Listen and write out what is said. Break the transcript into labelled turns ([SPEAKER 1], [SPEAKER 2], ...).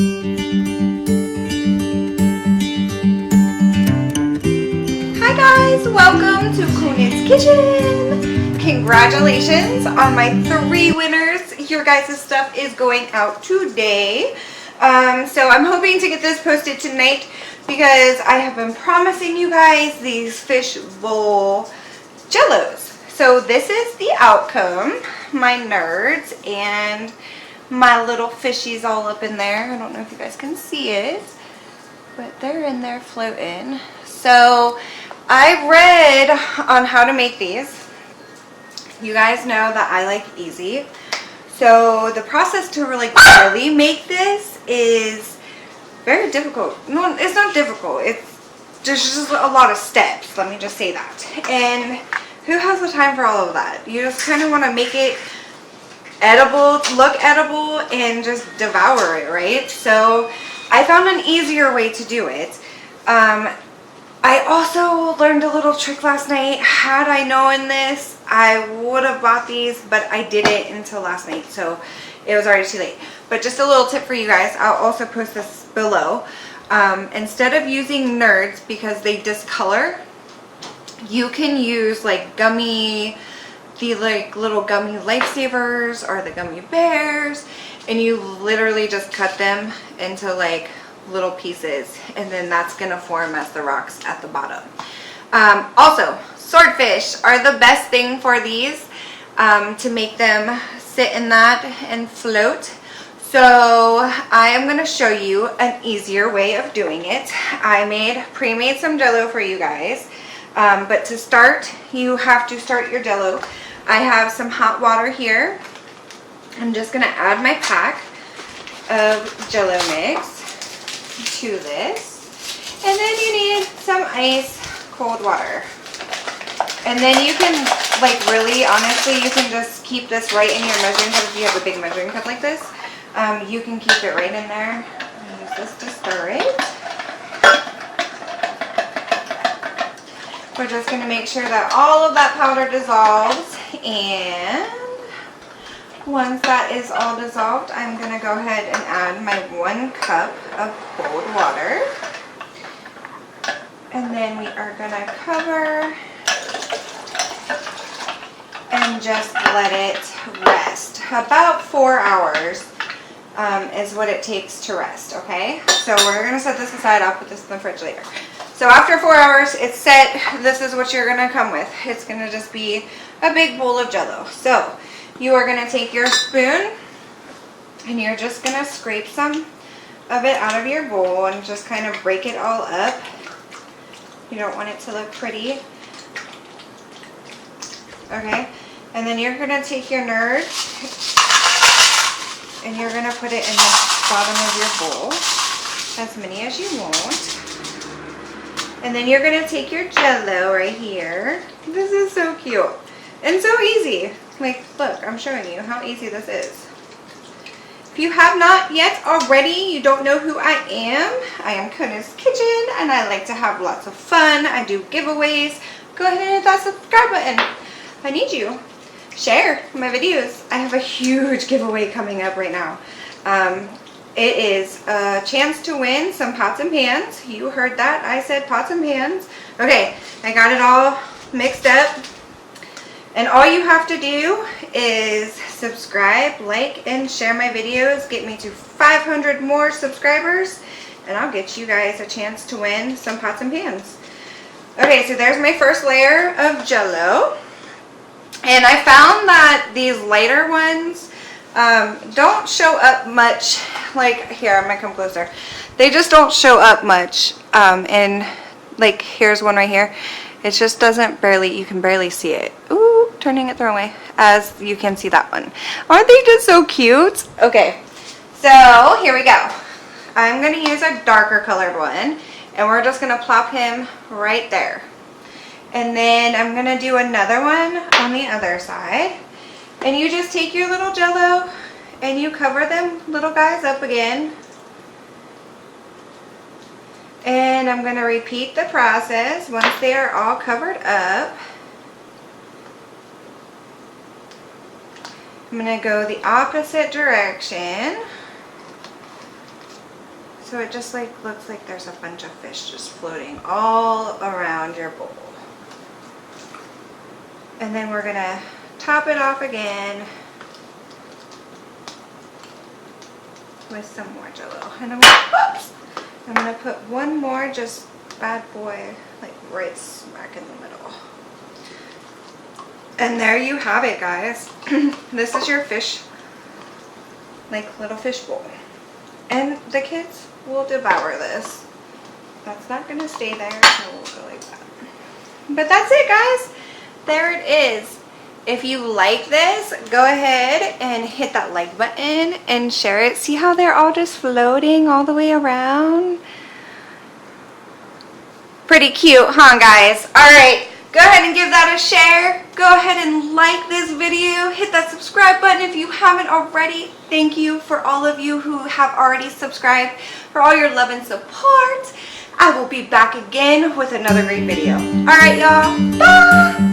[SPEAKER 1] Hi guys, welcome to Kunit's Kitchen. Congratulations on my 3 winners. Your guys' stuff is going out today. So I'm hoping to get this posted tonight because I have been promising you guys these fish bowl Jellos. So this is the outcome. My nerds and my little fishies all up in there. I don't know if you guys can see it, but they're in there floating. So I read on how to make these. You guys know that I like easy. So the process to really make this is very difficult. No, it's not difficult. There's just a lot of steps. Let me just say that. And who has the time for all of that? You just kind of want to make it edible, look edible, and just devour it, right? So I found an easier way to do it. I also learned a little trick last night. Had I known this, I would have bought these, but I didn't until last night, so it was already too late. But just a little tip for you guys, I'll also post this below. Instead of using nerds because they discolor, you can use like the little gummy lifesavers or the gummy bears, and you literally just cut them into like little pieces, and then that's gonna form as the rocks at the bottom. Also, swordfish are the best thing for these, to make them sit in that and float. So I am gonna show you an easier way of doing it. I pre-made some Jello for you guys, but to start, you have to start your Jello. I have some hot water here. I'm just gonna add my pack of Jello mix to this, and then you need some ice cold water, and then you can, like, really honestly, you can just keep this right in your measuring cup. If you have a big measuring cup like this, you can keep it right in there and use this to stir it. We're just going to make sure that all of that powder dissolves, and once that is all dissolved, I'm going to go ahead and add my 1 cup of cold water. And then we are going to cover and just let it rest. About 4 hours is what it takes to rest, okay? So we're going to set this aside. I'll put this in the fridge later. So after 4 hours, it's set. This is what you're going to come with. It's going to just be a big bowl of Jello. So you are going to take your spoon and you're just going to scrape some of it out of your bowl and just kind of break it all up. You don't want it to look pretty. Okay, and then you're going to take your nerd and you're going to put it in the bottom of your bowl, as many as you want. And then you're going to take your Jello right here. This is so cute and so easy. Like, look, I'm showing you how easy this is. If you have not yet already, you don't know who I am Kunit's Kitchen, and I like to have lots of fun. I do giveaways. Go ahead and hit that subscribe button. I need you. Share my videos. I have a huge giveaway coming up right now. It is a chance to win some pots and pans. You heard that. I said pots and pans. Okay, I got it all mixed up. And all you have to do is subscribe, like, and share my videos. Get me to 500 more subscribers, and I'll get you guys a chance to win some pots and pans. Okay, so there's my first layer of Jello. And I found that these lighter ones don't show up much. Like, here, I'm going to come closer. They just don't show up much. And, like, here's one right here. It just doesn't you can barely see it. Ooh, turning it the wrong way, as you can see that one. Aren't they just so cute? Okay, so here we go. I'm going to use a darker colored one, and we're just going to plop him right there. And then I'm going to do another one on the other side. And you just take your little Jello and you cover them little guys up again. And I'm going to repeat the process once they are all covered up. I'm going to go the opposite direction. So it just like looks like there's a bunch of fish just floating all around your bowl. And then we're gonna top it off again with some more Jello. And I'm gonna put one more just bad boy like right smack in the middle. And there you have it, guys. This is your fish, like little fish bowl. And the kids will devour this. That's not gonna stay there, so we'll go like that. But that's it, guys. There it is. If you like this, go ahead and hit that like button and share it. See how they're all just floating all the way around? Pretty cute, huh, guys? All right, go ahead and give that a share. Go ahead and like this video. Hit that subscribe button if you haven't already. Thank you for all of you who have already subscribed, for all your love and support. I will be back again with another great video. All right, y'all. Bye.